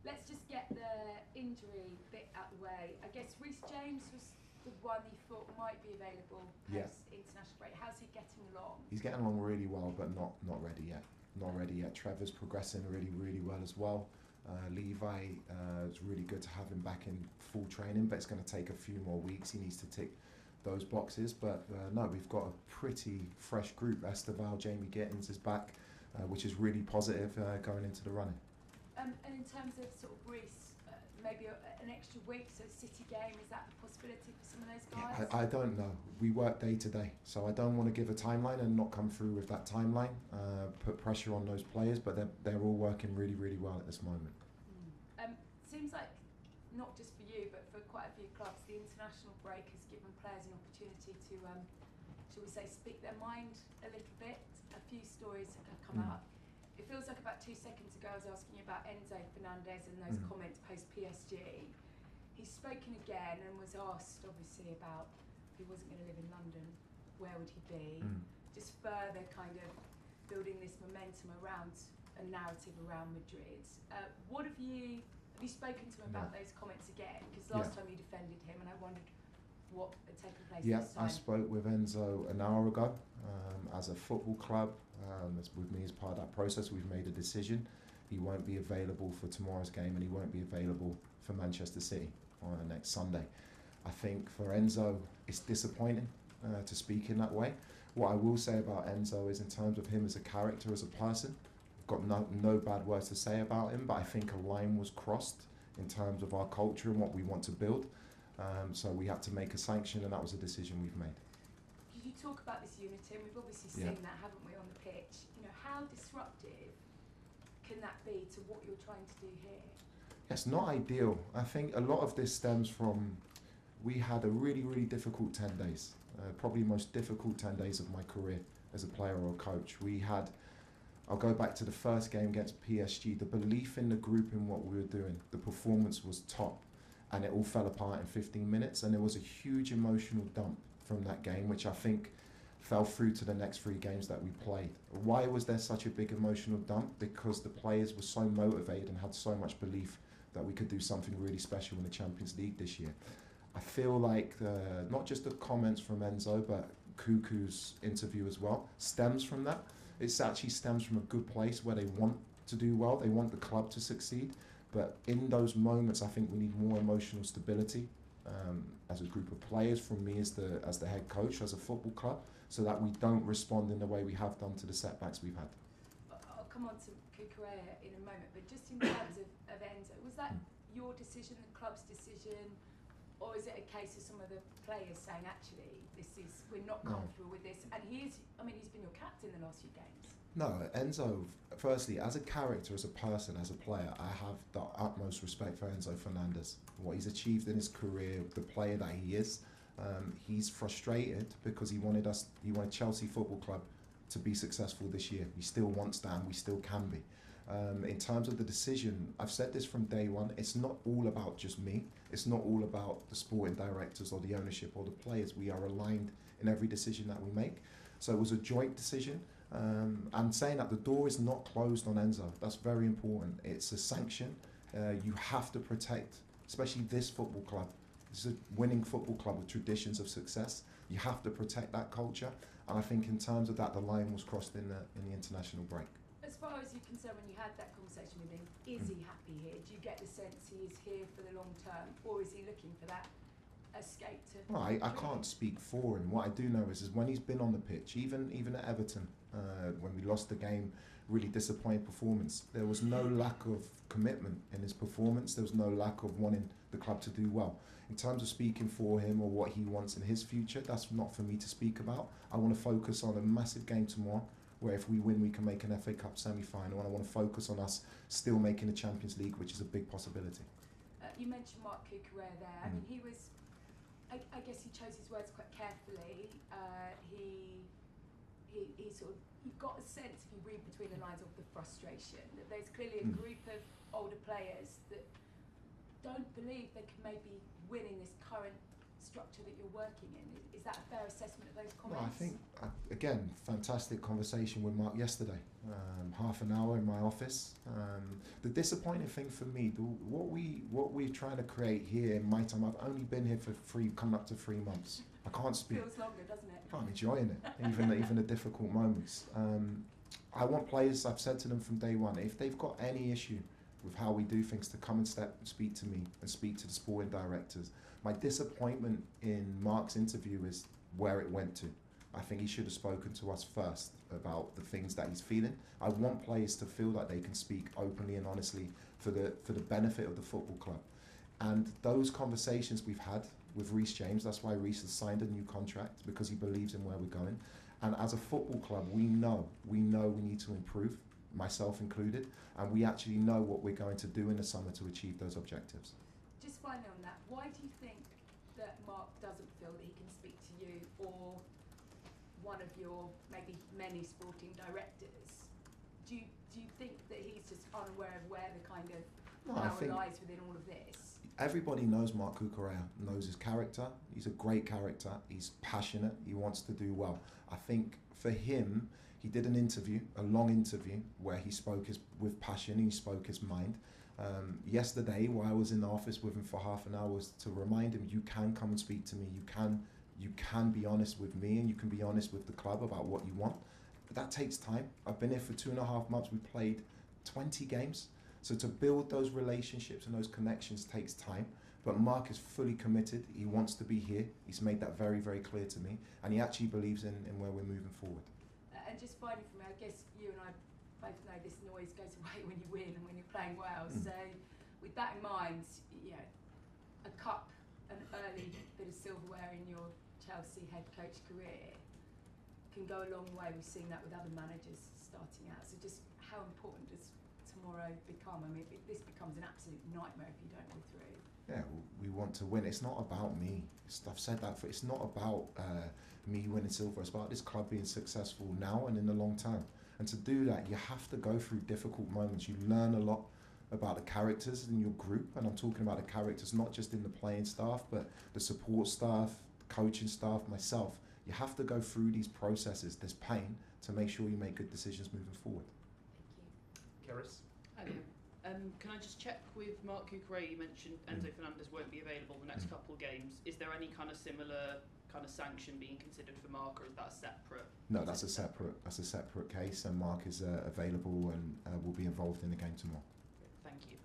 Let's just get the injury bit out of the way. I guess Reece James was the one you thought might be available post-international break. How's he getting along? He's getting along really well, but not ready yet. Not ready yet. Trevor's progressing really well as well. Levi, it's really good to have him back in full training, but it's going to take a few more weeks. He needs to tick those boxes. But no, we've got a pretty fresh group. Esteval, Jamie Gittins is back, which is really positive going into the running. And in terms of sort of Reece, maybe an extra week, so City game, is that a possibility for some of those guys? Yeah, I don't know. We work day to day, so I don't want to give a timeline and not come through with that timeline, put pressure on those players, but they're all working really well at this moment. Seems like, not just for you, but for quite a few clubs, the international break has given players an opportunity to, shall we say, speak their mind a little bit. A few stories have come out. It feels like about 2 seconds ago I was asking you about Enzo Fernandez and those comments post-PSG. He's spoken again and was asked, obviously, about if he wasn't going to live in London, where would he be? Just further kind of building this momentum around a narrative around Madrid. Have you spoken to him about those comments again? Because last time you defended him, and I wondered what had taken place this time. I spoke with Enzo an hour ago. As a football club, with me as part of that process, we've made a decision. He won't be available for tomorrow's game, and he won't be available for Manchester City on next Sunday. I think for Enzo, it's disappointing to speak in that way. What I will say about Enzo is, in terms of him as a character, as a person, got no bad words to say about him, but I think a line was crossed in terms of our culture and what we want to build. So we had to make a sanction, and that was a decision we've made. Could you talk about this unity? And we've obviously seen that, haven't we, on the pitch? You know, how disruptive can that be to what you're trying to do here? It's not ideal. I think a lot of this stems from, we had a really difficult 10 days. Probably the most difficult 10 days of my career as a player or a coach. I'll go back to the first game against PSG. The belief in the group and what we were doing, the performance was top, and it all fell apart in 15 minutes, and there was a huge emotional dump from that game, which I think fell through to the next 3 games that we played. Why was there such a big emotional dump? Because the players were so motivated and had so much belief that we could do something really special in the Champions League this year. I feel like not just the comments from Enzo, but Cuckoo's interview as well, stems from that. It actually stems from a good place where they want to do well, they want the club to succeed, but in those moments I think we need more emotional stability as a group of players, from me as the head coach, as a football club, so that we don't respond in the way we have done to the setbacks we've had. I'll come on to Cucurella in a moment, but just in terms of Enzo, was that your decision, the club's decision, or is it a case of some of the players saying, actually, we're not comfortable with this? And he's been your captain the last few games. No, Enzo, firstly, as a character, as a person, as a player, I have the utmost respect for Enzo Fernandez. What he's achieved in his career, the player that he is. He's frustrated because he wanted Chelsea Football Club to be successful this year. He still wants that, and we still can be. In terms of the decision, I've said this from day one, it's not all about just me. It's not all about the sporting directors or the ownership or the players. We are aligned in every decision that we make. So it was a joint decision. And saying that, the door is not closed on Enzo. That's very important. It's a sanction. You have to protect, especially this football club. This is a winning football club with traditions of success. You have to protect that culture. And I think in terms of that, the line was crossed in the international break. As far as you're concerned, when you had that conversation with him, is he happy here? Do you get the sense he is here for the long term, or is he looking for that escape to... Well, I can't speak for him. What I do know is when he's been on the pitch, even at Everton, when we lost the game, really disappointing performance, there was no lack of commitment in his performance. There was no lack of wanting the club to do well. In terms of speaking for him or what he wants in his future, that's not for me to speak about. I want to focus on a massive game tomorrow, where if we win, we can make an FA Cup semi-final, and I want to focus on us still making the Champions League, which is a big possibility. You mentioned Marc Cucurella there. I mean, he was, I guess he chose his words quite carefully. He sort of, you've got a sense, if you read between the lines, of the frustration, that there's clearly a group of older players that don't believe they can maybe win in this current structure that you're working in. Is that a fair assessment of those No, comments? I think, again, fantastic conversation with Mark yesterday. Half an hour in my office. The disappointing thing for me, what we're trying to create here in my time, I've only been here for coming up to 3 months. I can't speak. Feels longer, doesn't it? I'm enjoying it, even the difficult moments. I want players, I've said to them from day one, if they've got any issue with how we do things, to come and speak to me and speak to the sporting directors. My disappointment in Mark's interview is where it went to. I think he should have spoken to us first about the things that he's feeling. I want players to feel that they can speak openly and honestly for the benefit of the football club. And those conversations we've had with Reece James, that's why Reece has signed a new contract, because he believes in where we're going. And as a football club, we know we need to improve, myself included, and we actually know what we're going to do in the summer to achieve those objectives. Just finally on that, why do you think that Mark doesn't feel that he can speak to you or one of your maybe many sporting directors? Do you think that he's just unaware of where the kind of power lies within all of this? Everybody knows Mark Cucurella, knows his character. He's a great character. He's passionate. He wants to do well. I think for him, he did an interview, a long interview, where he spoke with passion. He spoke his mind. Yesterday, while I was in the office with him for half an hour, was to remind him, you can come and speak to me. You can be honest with me, and you can be honest with the club about what you want. But that takes time. I've been here for 2.5 months. We played 20 games. So to build those relationships and those connections takes time. But Mark is fully committed. He wants to be here. He's made that very, very clear to me. And he actually believes in where we're moving forward. And just finally from me, I guess you and I both know this noise goes away when you win and when you're playing well. So with that in mind, you know, a cup, an early bit of silverware in your Chelsea head coach career can go a long way. We've seen that with other managers starting out. So just how important does tomorrow become? I mean, this becomes an absolute nightmare if you don't go through. Yeah, we want to win. It's not about me. I've said that. It's not about me winning silver. It's about this club being successful now and in the long term. And to do that, you have to go through difficult moments. You learn a lot about the characters in your group, and I'm talking about the characters not just in the playing staff, but the support staff, the coaching staff, myself. You have to go through these processes, this pain, to make sure you make good decisions moving forward. Thank you. Keris? Can I just check with Mark Cucurella? You mentioned Enzo Fernandez won't be available the next couple of games. Is there any kind of similar kind of sanction being considered for Mark, or is that separate? No, that's a separate case, and Mark is available and will be involved in the game tomorrow. Thank you.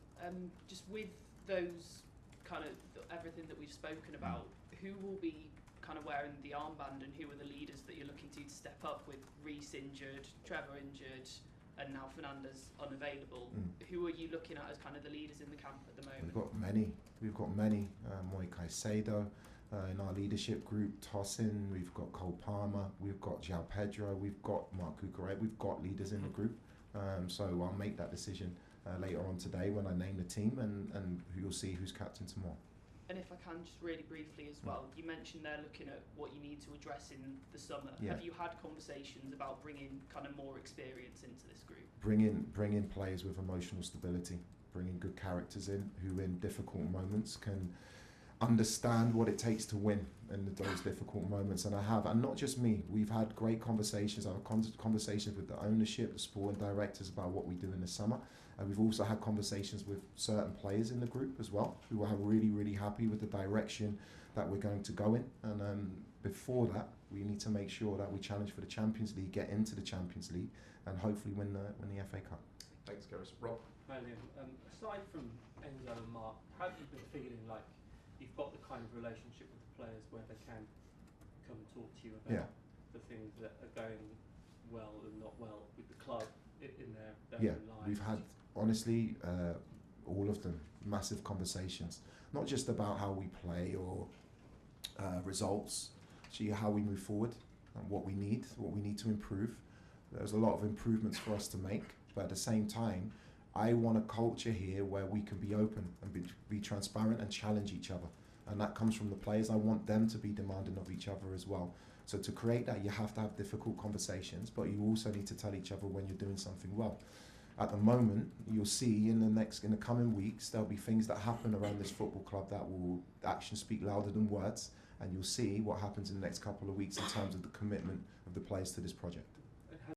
Just with those kind of everything that we've spoken about, who will be kind of wearing the armband, and who are the leaders that you're looking to step up with? Reece injured, Trevor injured, and now Fernandez unavailable. Who are you looking at as kind of the leaders in the camp at the moment? We've got many. Moi Caicedo in our leadership group, Tosin. We've got Cole Palmer. We've got João Pedro. We've got Mark Cucurella. We've got leaders in the group. So I'll make that decision later on today when I name the team, and you'll see who's captain tomorrow. And if I can, just really briefly as well, you mentioned there looking at what you need to address in the summer. Yeah. Have you had conversations about bringing kind of more experience into this group? Bringing players with emotional stability, bringing good characters in who in difficult moments can understand what it takes to win in those difficult moments. And I have, and not just me, we've had great conversations. I've had conversations with the ownership, the sporting directors about what we do in the summer. And we've also had conversations with certain players in the group as well, who are really, really happy with the direction that we're going to go in. And before that, we need to make sure that we challenge for the Champions League, get into the Champions League, and hopefully win the FA Cup. Thanks, Keris. Rob? Hi, Liam. Aside from Enzo and Mark, have you been feeling like you've got the kind of relationship with the players where they can come and talk to you about the things that are going well and not well with the club in their own lives? We've had, honestly, all of them, massive conversations. Not just about how we play or results, actually how we move forward and what we need to improve. There's a lot of improvements for us to make, but at the same time, I want a culture here where we can be open and be transparent and challenge each other. And that comes from the players. I want them to be demanding of each other as well. So to create that, you have to have difficult conversations, but you also need to tell each other when you're doing something well. At the moment, you'll see in the coming weeks, there'll be things that happen around this football club that will actions speak louder than words. and you'll see what happens in the next couple of weeks in terms of the commitment of the players to this project.